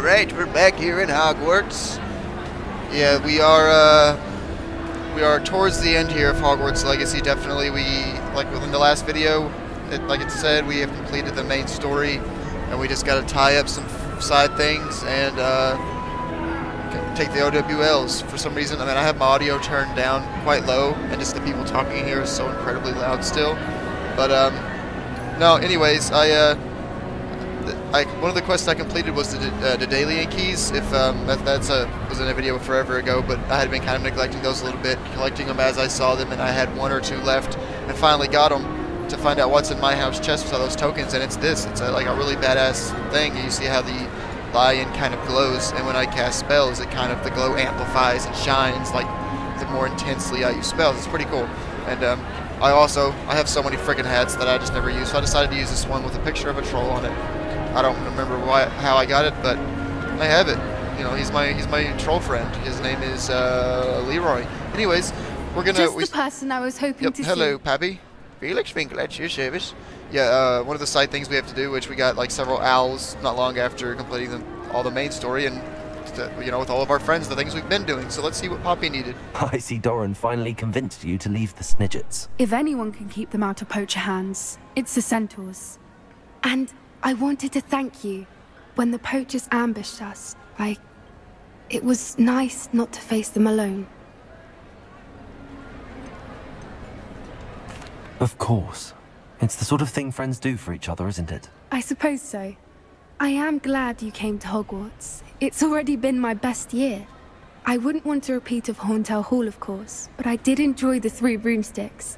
Alright, we're back here in Hogwarts. Yeah, we are towards the end here of Hogwarts Legacy, definitely. Like within the last video, like it said, we have completed the main story, and we just gotta tie up some side things and take the OWLs. For some reason, I mean, I have my audio turned down quite low, and just the people talking here is so incredibly loud still. But, no, anyways, one of the quests I completed was the Daedalian keys. If was in a video forever ago, but I had been kind of neglecting those a little bit, collecting them as I saw them, and I had one or two left, and finally got them to find out what's in my house chest with all those tokens. And it's this. It's like a really badass thing. You see how the lion kind of glows, and when I cast spells, the glow amplifies and shines like the more intensely I use spells. It's pretty cool. And I have so many freaking hats that I just never use, so I decided to use this one with a picture of a troll on it. I don't remember how I got it, but I have it. You know, he's my troll friend. His name is Leroy. Anyways, we're gonna. Just the person I was hoping to see. Hello, Pappy. Felix Winkle at your service. Yeah, one of the side things we have to do, which we got like several owls not long after completing all the main story, and you know, with all of our friends, the things we've been doing. So let's see what Poppy needed. I see Doran finally convinced you to leave the Snidgets. If anyone can keep them out of poacher hands, it's the centaurs. And I wanted to thank you. When the poachers ambushed us, it was nice not to face them alone. Of course. It's the sort of thing friends do for each other, isn't it? I suppose so. I am glad you came to Hogwarts. It's already been my best year. I wouldn't want a repeat of Horntail Hall, of course, but I did enjoy the 3 broomsticks.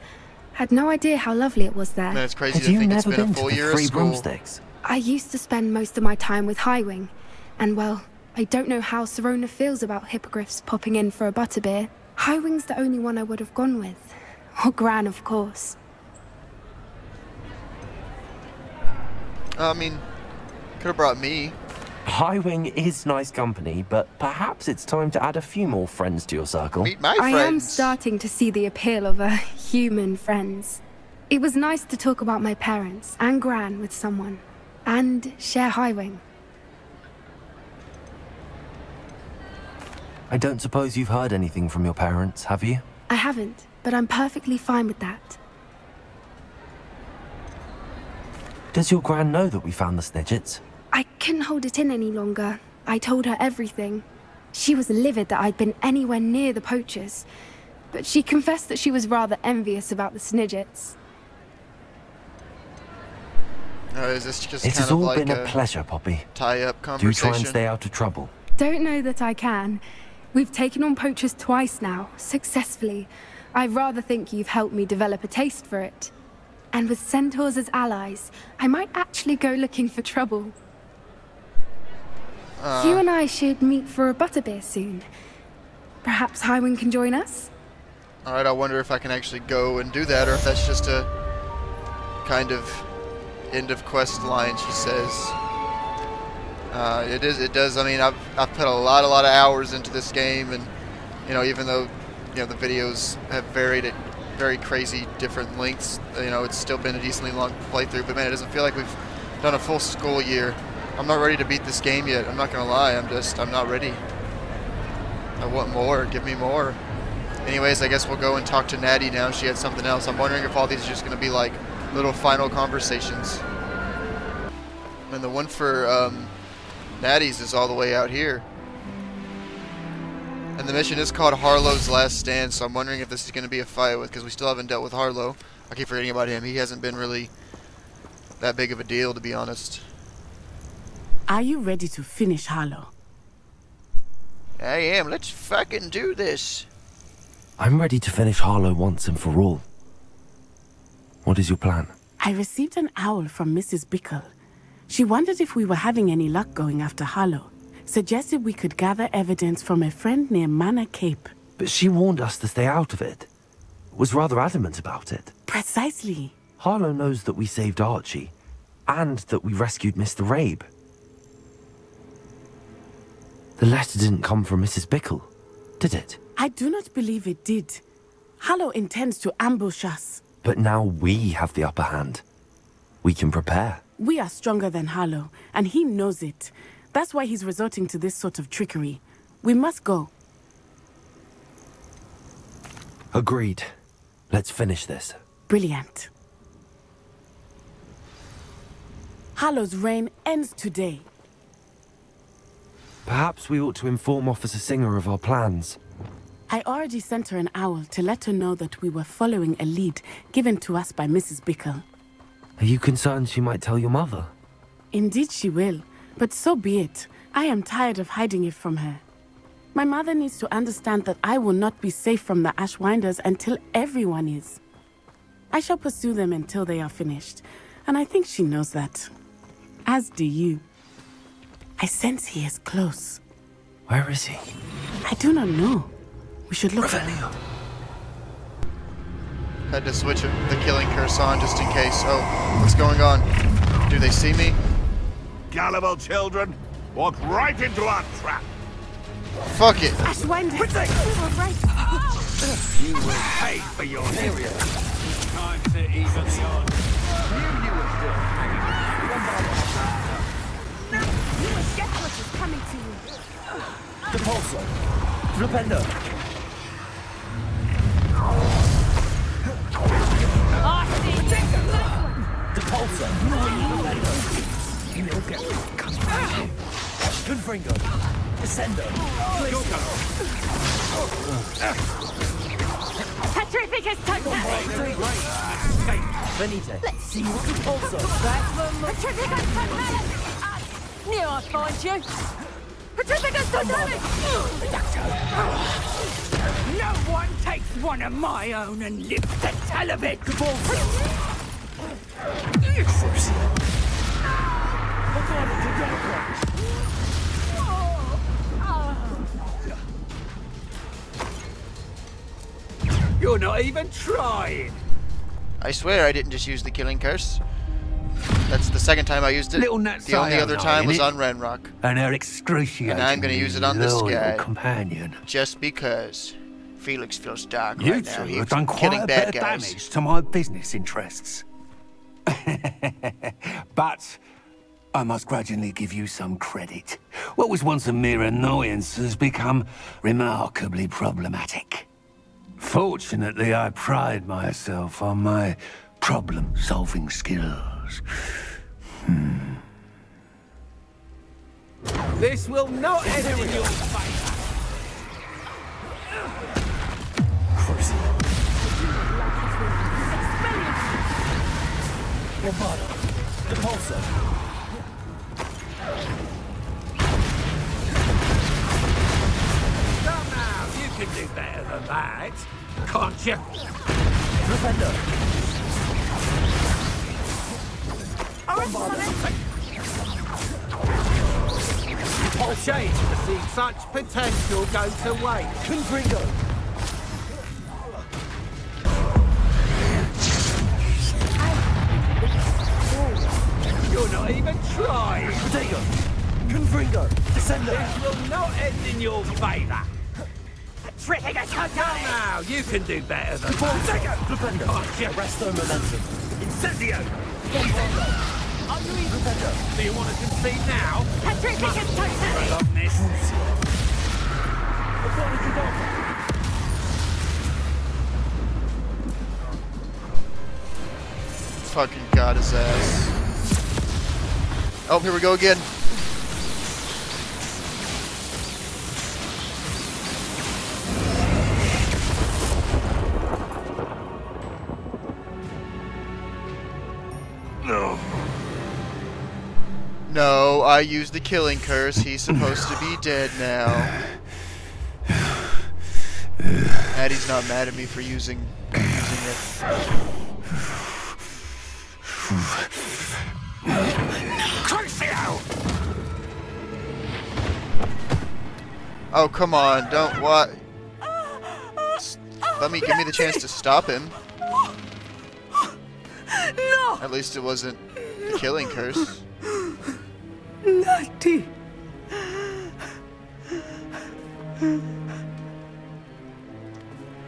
Had no idea how lovely it was there. Man, it's crazy to think it's been a full year of school. Broomsticks? I used to spend most of my time with Highwing, and well, I don't know how Serona feels about hippogriffs popping in for a butterbeer. Highwing's the only one I would have gone with. Or Gran, of course. I mean, could have brought me. Highwing is nice company, but perhaps it's time to add a few more friends to your circle. Meet my friends. I am starting to see the appeal of human friends. It was nice to talk about my parents and Gran with someone, and share Highwing. I don't suppose you've heard anything from your parents, have you? I haven't, but I'm perfectly fine with that. Does your Gran know that we found the Snidgets? I couldn't hold it in any longer. I told her everything. She was livid that I'd been anywhere near the poachers, but she confessed that she was rather envious about the Snidgets. Is this just it kind has of all like been a pleasure, Poppy. Tie-up conversation? Do try and stay out of trouble. Don't know that I can. We've taken on poachers twice now, successfully. I rather think you've helped me develop a taste for it. And with centaurs as allies, I might actually go looking for trouble. You and I should meet for a butterbeer soon. Perhaps Highwing can join us? Alright, I wonder if I can actually go and do that, or if that's just a kind of end of quest line, she says. It does, I mean, I've put a lot of hours into this game, and, you know, even though, you know, the videos have varied at very crazy different lengths, you know, it's still been a decently long playthrough, but man, it doesn't feel like we've done a full school year. I'm not ready to beat this game yet, I'm not gonna lie, I'm not ready. I want more, give me more. Anyways, I guess we'll go and talk to Natty now. She had something else. I'm wondering if all these are just gonna be like little final conversations. And the one for Natty's is all the way out here. And the mission is called Harlow's Last Stand, so I'm wondering if this is going to be a fight with, because we still haven't dealt with Harlow. I keep forgetting about him. He hasn't been really that big of a deal, to be honest. Are you ready to finish Harlow? I am. Let's fucking do this. I'm ready to finish Harlow once and for all. What is your plan? I received an owl from Mrs. Bickle. She wondered if we were having any luck going after Harlow. Suggested we could gather evidence from a friend near Manor Cape. But she warned us to stay out of it. Was rather adamant about it. Precisely. Harlow knows that we saved Archie, and that we rescued Mr. Rabe. The letter didn't come from Mrs. Bickle, did it? I do not believe it did. Harlow intends to ambush us. But now we have the upper hand. We can prepare. We are stronger than Harlow, and he knows it. That's why he's resorting to this sort of trickery. We must go. Agreed. Let's finish this. Brilliant. Hallow's reign ends today. Perhaps we ought to inform Officer Singer of our plans. I already sent her an owl to let her know that we were following a lead given to us by Mrs. Bickle. Are you concerned she might tell your mother? Indeed she will, but so be it. I am tired of hiding it from her. My mother needs to understand that I will not be safe from the Ashwinders until everyone is. I shall pursue them until they are finished, and I think she knows that. As do you. I sense he is close. Where is he? I do not know. We should look for him. Had to switch the killing curse on just in case. Oh, what's going on? Do they see me? Gullible children, walk right into our trap. Fuck it. Ashwinders! We were right. You will pay for your area. Time to even the odds. You were still hanging around. You must get what is coming to you. Depulso! Flipendo! Depulso! Confringo! Descendo! Petrificus totem! Venite! Let's see what Depulso! Petrificus totem! Knew I'd find you! Petrificus totem! No one takes one of my own and lives to tell of it! You're not even trying! I swear I didn't just use the killing curse. That's the second time I used it. Little nuts The only I other am, time was innit? on Renrock. And her excruciating And I'm gonna use it on this loyal guy. companion. Just because Felix feels dark You right now. two He's have done quite killing a bad bit of guys. damage to my business interests. But I must grudgingly give you some credit. What was once a mere annoyance has become remarkably problematic. Fortunately, I pride myself on my problem-solving skills. This will not end in your favour. Depulso! Come now, you can do better than that, can't you? Flipendo! A shame to see such potential go to waste. Confringo! You're not even trying. Protego! Confringo! Descendo! This will not end in your favour. Come now, you can do better than that. Flipendo! Can't you? Arresto momentum! Incendio! Flipendo! Do you want to concede now? Petrificus totem! Love this. Fucking got his ass. Oh, here we go again. No, I used the killing curse. He's supposed to be dead now. Addie's not mad at me for using it. Crucio! Oh, come on, don't what? Give me the chance to stop him. No! At least it wasn't the killing curse. Nutty!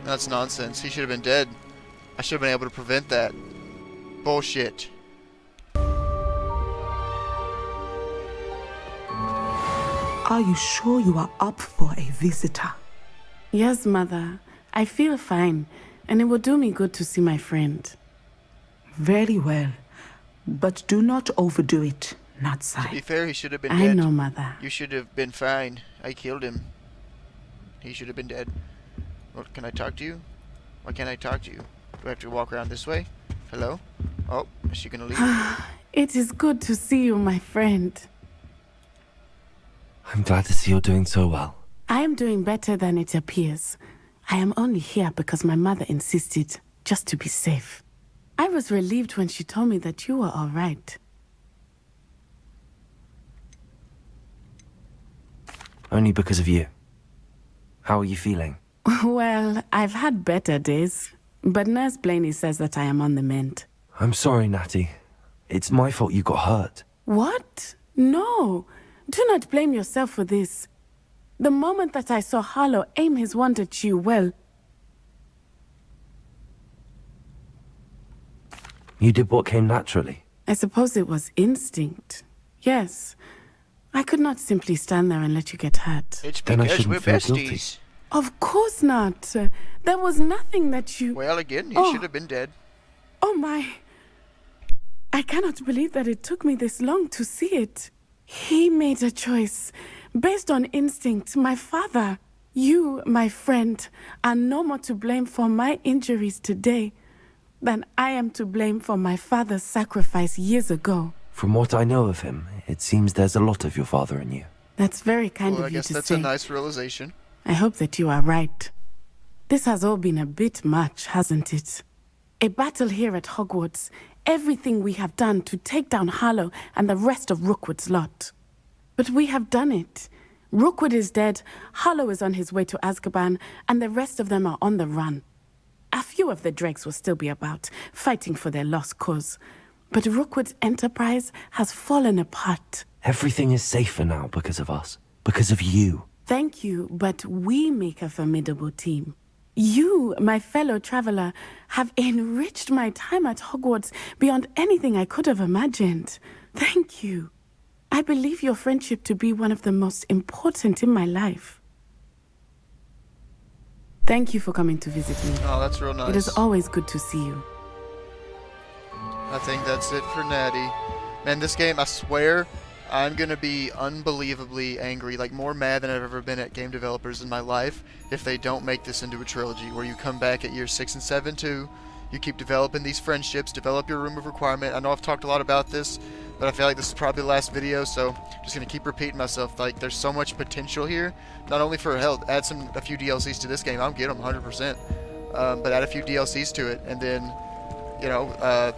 That's nonsense. He should have been dead. I should have been able to prevent that. Bullshit. Are you sure you are up for a visitor? Yes, Mother. I feel fine, and it will do me good to see my friend. Very well. But do not overdo it, To be Natsai. fair, he should have been I dead. know, Mother. You should have been fine. I killed him. He should have been dead. Well, can I talk to you? Why can't I talk to you? Do I have to walk around this way? Hello? Oh, is she gonna leave? It is good to see you, my friend. I'm glad to see you're doing so well. I am doing better than it appears. I am only here because my mother insisted, just to be safe. I was relieved when she told me that you were all right. Only because of you. How are you feeling? Well, I've had better days, but Nurse Blaney says that I am on the mend. I'm sorry, Natty. It's my fault you got hurt. What? No. Do not blame yourself for this. The moment that I saw Harlow aim his wand at you, well, You did what came naturally. I suppose it was instinct. Yes. I could not simply stand there and let you get hurt. It's Then I because we're shouldn't feel guilty. besties. Of course not. There was nothing that you... Well, again, he Oh. should have been dead. Oh my... I cannot believe that it took me this long to see it. He made a choice based on instinct. My father, you, my friend, are no more to blame for my injuries today than I am to blame for my father's sacrifice years ago. From what I know of him, it seems there's a lot of your father in you. That's very kind Well, I of you guess to that's say. a nice realization. I hope that you are right. This has all been a bit much, hasn't it? A battle here at Hogwarts, everything we have done to take down Harlow and the rest of Rookwood's lot. But we have done it. Rookwood is dead, Harlow is on his way to Azkaban, and the rest of them are on the run. A few of the dregs will still be about, fighting for their lost cause. But Rookwood's enterprise has fallen apart. Everything is safer now because of us. Because of you. Thank you, but we make a formidable team. You, my fellow traveler, have enriched my time at Hogwarts beyond anything I could have imagined. Thank you. I believe your friendship to be one of the most important in my life. Thank you for coming to visit me. Oh, that's real nice. It is always good to see you. I think that's it for Natty. Man, this game, I swear, I'm going to be unbelievably angry, like more mad than I've ever been at game developers in my life, if they don't make this into a trilogy, where you come back at year 6 and 7 too, you keep developing these friendships, develop your room of requirement. I know I've talked a lot about this, but I feel like this is probably the last video, so I'm just going to keep repeating myself. Like, there's so much potential here, not only for, hell, add a few DLCs to this game, I'll get them 100%, but add a few DLCs to it, and then, you know,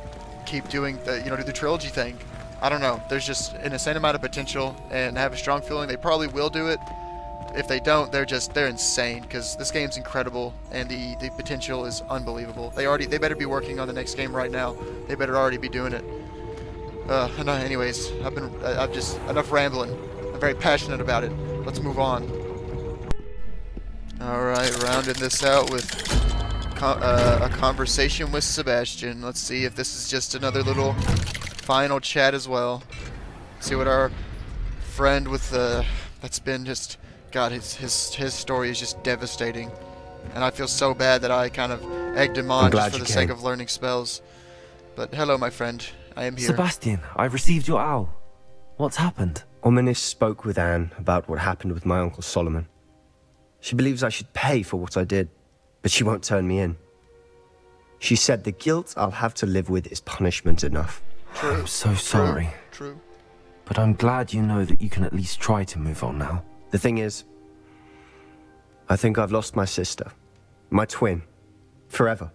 keep doing the, you know, do the trilogy thing. I don't know. There's just an insane amount of potential, and I have a strong feeling they probably will do it. If they don't, they're insane, because this game's incredible, and the potential is unbelievable. They better be working on the next game right now. They better already be doing it. No, anyways, I've just enough rambling. I'm very passionate about it. Let's move on. All right, rounding this out with a conversation with Sebastian. Let's see if this is just another little final chat as well. See what our friend with that's been just, God, his story is just devastating, and I feel so bad that I kind of egged him on just for the sake of learning spells. But hello, my friend, I am here. Sebastian, I've received your owl. What's happened? Ominis spoke with Anne about what happened with my Uncle Solomon. She believes I should pay for what I did, but she won't turn me in. She said the guilt I'll have to live with is punishment enough. True. I'm so sorry. True. But I'm glad you know that you can at least try to move on now. The thing is, I think I've lost my sister, my twin, forever.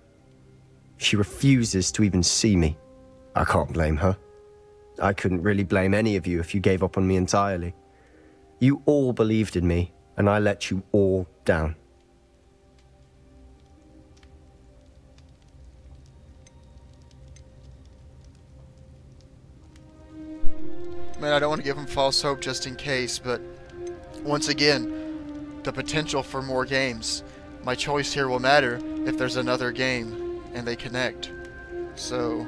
She refuses to even see me. I can't blame her. I couldn't really blame any of you if you gave up on me entirely. You all believed in me, and I let you all down. Man, I don't want to give him false hope just in case, but once again, the potential for more games. My choice here will matter if there's another game and they connect. So,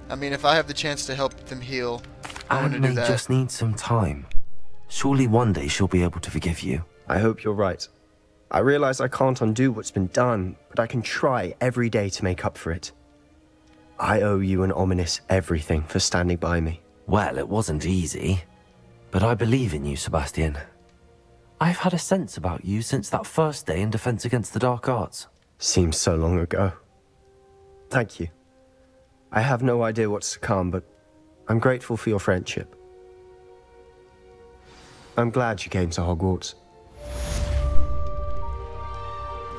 I mean, if I have the chance to help them heal, wanted Anne to do may that. just need some time. Surely one day she'll be able to forgive you. I hope you're right. I realize I can't undo what's been done, but I can try every day to make up for it. I owe you and Ominous everything for standing by me. Well, it wasn't easy, but I believe in you, Sebastian. I've had a sense about you since that first day in Defense Against the Dark Arts. Seems so long ago. Thank you. I have no idea what's to come, but I'm grateful for your friendship. I'm glad you came to Hogwarts.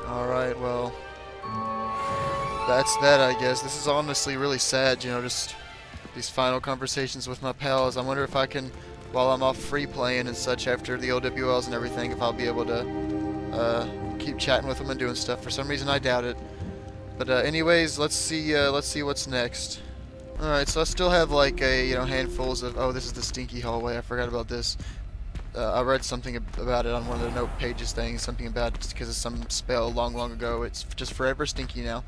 Alright, well, that's that, I guess. This is honestly really sad, you know, just these final conversations with my pals. I wonder if I can, while I'm off free playing and such after the OWLs and everything, if I'll be able to keep chatting with them and doing stuff. For some reason, I doubt it. But anyways, let's see what's next. Alright, so I still have like a, handfuls of, oh, this is the stinky hallway, I forgot about this. I read something about it on one of the note pages things, something about it because of some spell long ago. It's just forever stinky now.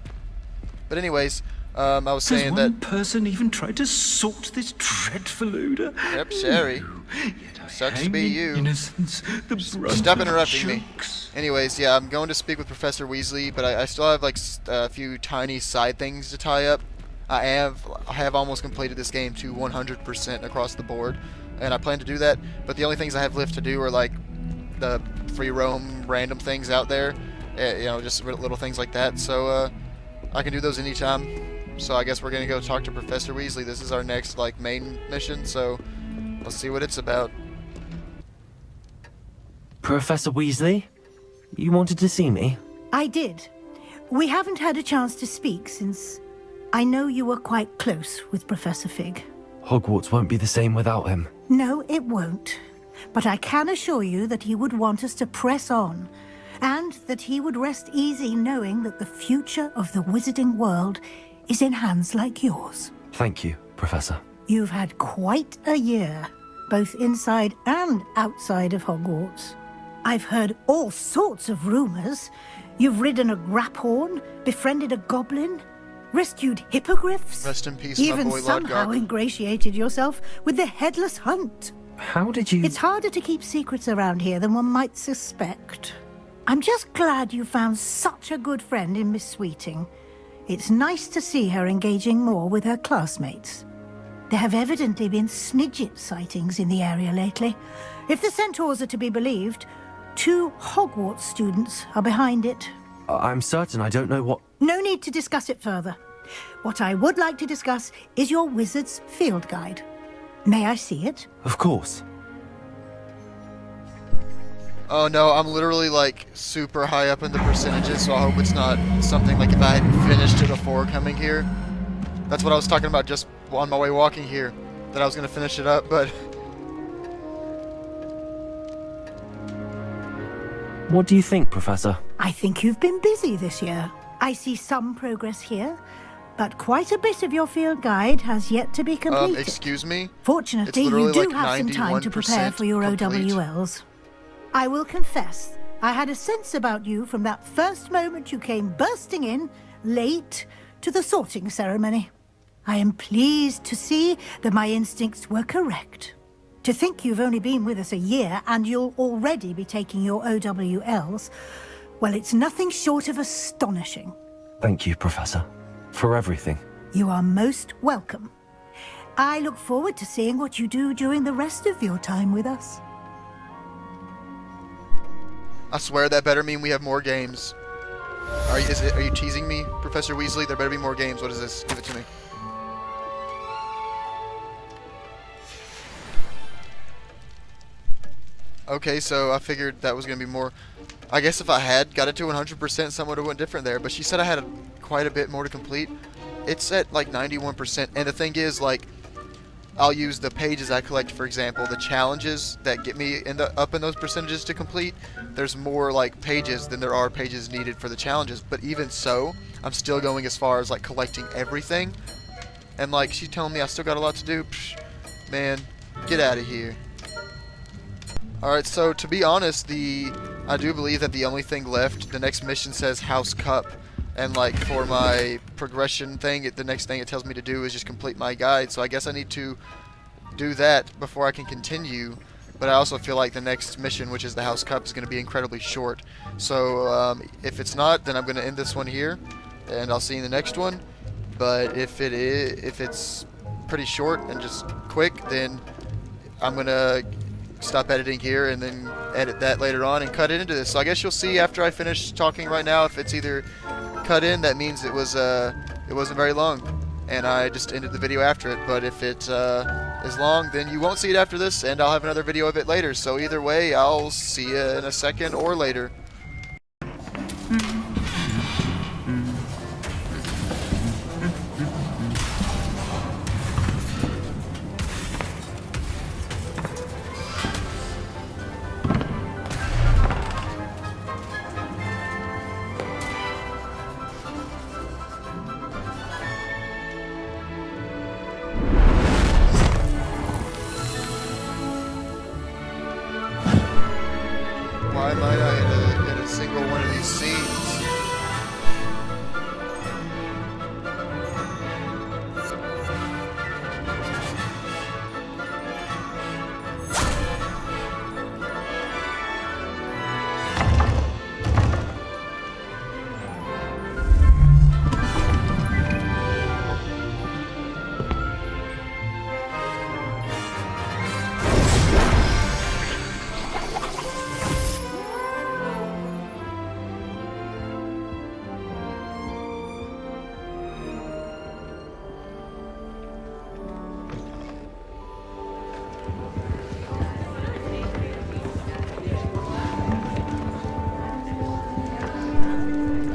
But anyways, I was saying Has one that... person even tried to sort this dreadful odor? Yep, Sherry. Yet I Sucks to hang be in you. Innocence, the brunt Stop of interrupting me. chunks. Anyways, yeah, I'm going to speak with Professor Weasley, but I still have like a few tiny side things to tie up. I have almost completed this game to 100% across the board, and I plan to do that, but the only things I have left to do are like the free roam random things out there, just little things like that, so I can do those anytime. So I guess we're gonna go talk to Professor Weasley. This is our next like main mission, so let's see what it's about. Professor Weasley? You wanted to see me? I did. We haven't had a chance to speak since I know you were quite close with Professor Fig. Hogwarts won't be the same without him. No, it won't. But I can assure you that he would want us to press on, and that he would rest easy knowing that the future of the wizarding world is in hands like yours. Thank you, Professor. You've had quite a year, both inside and outside of Hogwarts. I've heard all sorts of rumors. You've ridden a graphorn, befriended a goblin, rescued hippogriffs, Rest in peace, even my boy, Lord somehow Garp. ingratiated yourself with the Headless Hunt. How did you... It's harder to keep secrets around here than one might suspect. I'm just glad you found such a good friend in Miss Sweeting. It's nice to see her engaging more with her classmates. There have evidently been Snidget sightings in the area lately. If the centaurs are to be believed, 2 Hogwarts students are behind it. I'm certain I don't know what... No need to discuss it further. What I would like to discuss is your wizard's field guide. May I see it? Of course. Oh no, I'm literally like super high up in the percentages, so I hope it's not something like if I had finished it before coming here. That's what I was talking about just on my way walking here, that I was going to finish it up, but... What do you think, Professor? I think you've been busy this year. I see some progress here, but quite a bit of your field guide has yet to be completed. Excuse me? Fortunately, It's you literally do like have some time to prepare for your 91% complete. OWLs. I will confess, I had a sense about you from that first moment you came bursting in, late, to the sorting ceremony. I am pleased to see that my instincts were correct. To think you've only been with us a year and you'll already be taking your OWLs, well, it's nothing short of astonishing. Thank you, Professor, for everything. You are most welcome. I look forward to seeing what you do during the rest of your time with us. I swear that better mean we have more games. Are you teasing me, Professor Weasley? There better be more games. What is this? Give it to me. Okay, so I figured that was going to be more... I guess if I had got it to 100%, something would have went different there. But she said I had quite a bit more to complete. It's at like 91%. And the thing is, like, I'll use the pages I collect, for example, the challenges that get me up in those percentages to complete. There's more like pages than there are pages needed for the challenges. But even so, I'm still going as far as like collecting everything. And like she's telling me I still got a lot to do. Psh, man, get out of here. Alright, so to be honest, I do believe that the only thing left, the next mission says House Cup. And like for my progression thing, the next thing it tells me to do is just complete my guide. So I guess I need to do that before I can continue. But I also feel like the next mission, which is the House Cup, is going to be incredibly short. So if it's not, then I'm going to end this one here, and I'll see you in the next one. But if it's pretty short and just quick, then I'm going to stop editing here and then edit that later on and cut it into this. So I guess you'll see after I finish talking right now if it's either cut in, that means it wasn't very long, and I just ended the video after it. But if it is long, then you won't see it after this, and I'll have another video of it later. So either way, I'll see you in a second or later. Why might I in a single one of these scenes?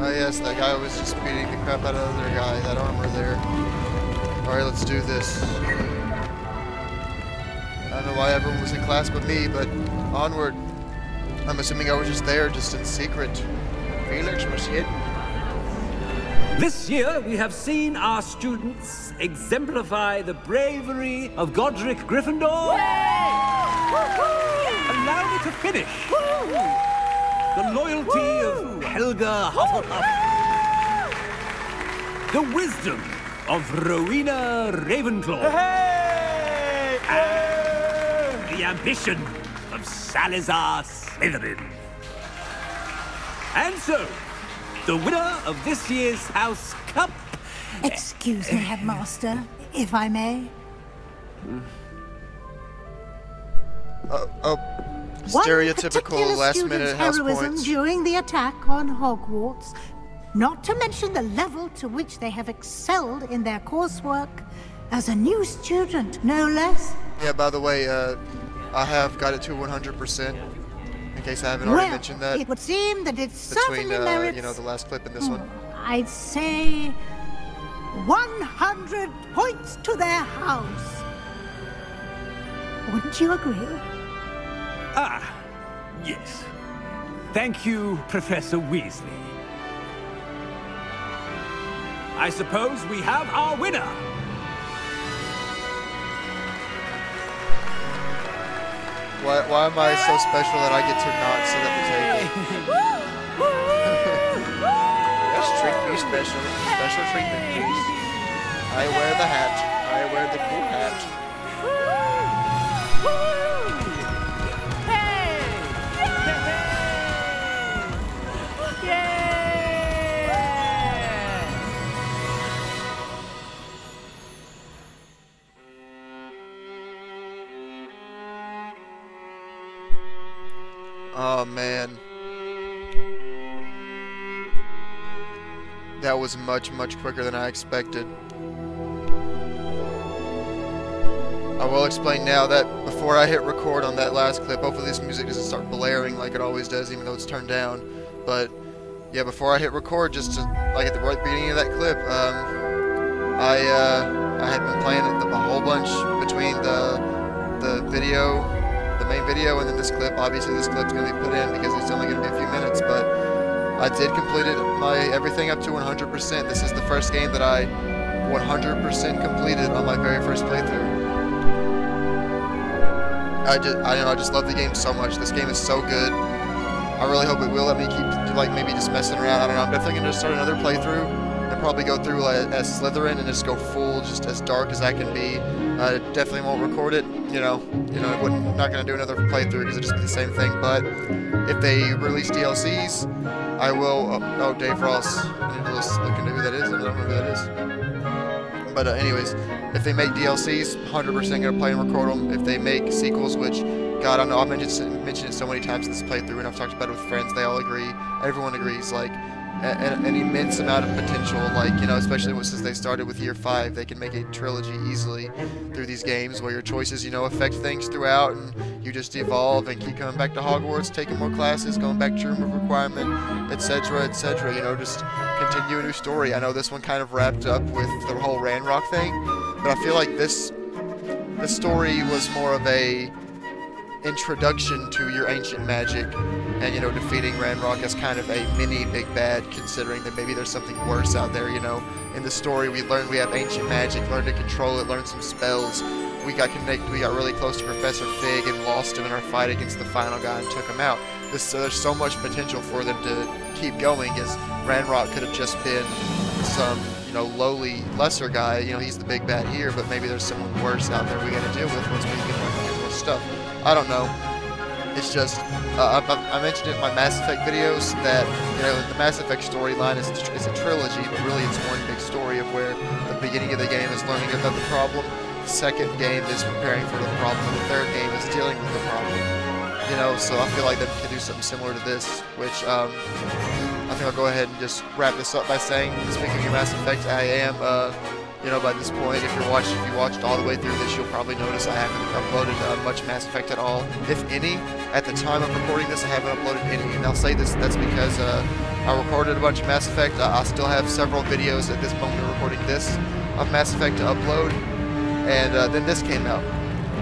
Oh yes, that guy was just beating the crap out of the other guy, that armor there. Alright, let's do this. I don't know why everyone was in class but me, but onward. I'm assuming I was just there, just in secret. Felix was hidden. This year, we have seen our students exemplify the bravery of Godric Gryffindor. Allow me to finish. The loyalty of Helga Hufflepuff. The wisdom of Rowena Ravenclaw. And the ambition of Salazar Slytherin. And so, the winner of this year's House Cup... Excuse me, Headmaster, if I may. Stereotypical last-minute house heroism points. during the attack on Hogwarts, not to mention the level to which they have excelled in their coursework as a new student, no less. Yeah, by the way, I have got it to 100%, in case I haven't already mentioned that. It would seem that it Between, certainly merits, you know, the last clip and this one. I'd say 100 points to their house. Wouldn't you agree? Ah, yes. Thank you, Professor Weasley. I suppose we have our winner. Why am I so special that I get to not sit at the table? Yes, treat me special. Special treatment, please. I wear the hat. I wear the cool hat. Oh man, that was much quicker than I expected. I will explain now that before I hit record on that last clip, hopefully this music doesn't start blaring like it always does, even though it's turned down. But yeah, before I hit record, just to, like at the right beginning of that clip, I had been playing it a whole bunch between the video. The main video and then this clip. Obviously this clip's going to be put in because it's only going to be a few minutes, but I did complete everything up to 100%. This is the first game that I 100% completed on my very first playthrough. I just love the game so much. This game is so good. I really hope it will let me keep like maybe just messing around. I don't know. I'm definitely going to start another playthrough and probably go through as Slytherin and just go full, just as dark as I can be. I definitely won't record it. Not gonna do another playthrough because it'd just be the same thing. But if they release DLCs, I will. Oh, Dave Ross. I need to look into who that is. I don't know who that is. But anyways, if they make DLCs, 100% gonna play and record them. If they make sequels, which God, I know I've mentioned it so many times in this playthrough, and I've talked about it with friends. They all agree. Everyone agrees. Like an immense amount of potential. Like, especially since they started with Year 5, they can make a trilogy easily through these games where your choices, affect things throughout, and you just evolve and keep coming back to Hogwarts, taking more classes, going back to your room of requirement, etc., etc. Just continue a new story. I know this one kind of wrapped up with the whole Ranrock thing, but I feel like this story was more of a introduction to your ancient magic, and defeating Ranrock as kind of a mini big bad, considering that maybe there's something worse out there. In the story we learned we have ancient magic, learned to control it, learned some spells. We got really close to Professor Fig and lost him in our fight against the final guy and took him out. There's so much potential for them to keep going, as Ranrock could have just been some lowly lesser guy. He's the big bad here, but maybe there's someone worse out there we got to deal with once we get more stuff. I don't know. It's just, I mentioned it in my Mass Effect videos that, the Mass Effect storyline is a trilogy, but really it's one big story of where the beginning of the game is learning about the problem, the second game is preparing for the problem, and the third game is dealing with the problem. So I feel like they could do something similar to this, which, I think I'll go ahead and just wrap this up by saying, speaking of Mass Effect, I am, by this point, if you watched all the way through this, you'll probably notice I haven't uploaded much Mass Effect at all, if any. At the time of recording this, I haven't uploaded any, and I'll say that's because I recorded a bunch of Mass Effect. I still have several videos at this moment of recording this of Mass Effect to upload, and then this came out,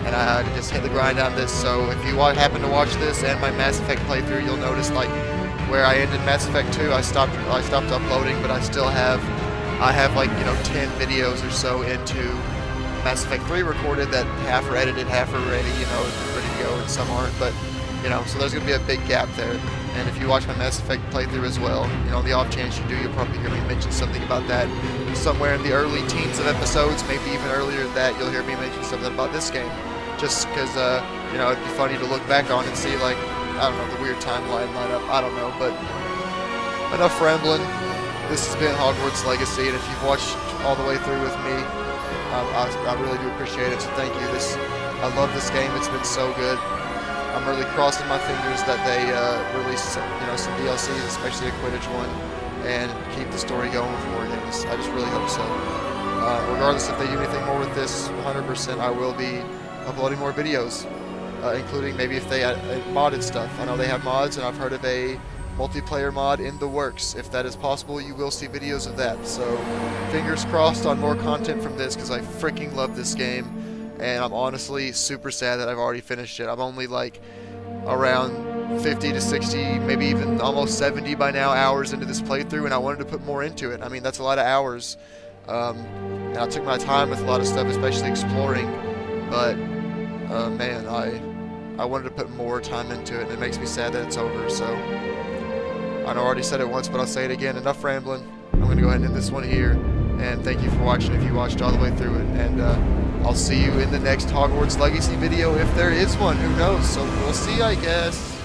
and I just hit the grind on this. So if you happen to watch this and my Mass Effect playthrough, you'll notice like where I ended Mass Effect 2, I stopped uploading, but I have like 10 videos or so into Mass Effect 3 recorded that half are edited, half are ready, ready to go, and some aren't. But so there's gonna be a big gap there. And if you watch my Mass Effect playthrough as well, on the off chance you do, you'll probably hear me mention something about that somewhere in the early teens of episodes, maybe even earlier than that. You'll hear me mention something about this game, just because it'd be funny to look back on and see, like, I don't know, the weird timeline lineup. I don't know, but enough rambling. This has been Hogwarts Legacy, and if you've watched all the way through with me, I really do appreciate it. So thank you. I love this game. It's been so good. I'm really crossing my fingers that they release some DLCs, especially a Quidditch one, and keep the story going with more games. I just really hope so. Regardless if they do anything more with this, 100% I will be uploading more videos, including maybe if they add modded stuff. I know they have mods, and I've heard of a multiplayer mod in the works. If that is possible, you will see videos of that. So fingers crossed on more content from this, because I freaking love this game, and I'm honestly super sad that I've already finished it. I'm only like around 50 to 60, maybe even almost 70 by now hours into this playthrough, and I wanted to put more into it. I mean, that's a lot of hours, and I took my time with a lot of stuff, especially exploring, but man, I wanted to put more time into it, and it makes me sad that it's over. So I know I already said it once, but I'll say it again. Enough rambling. I'm going to go ahead and end this one here. And thank you for watching if you watched all the way through it. And I'll see you in the next Hogwarts Legacy video if there is one. Who knows? So we'll see, I guess.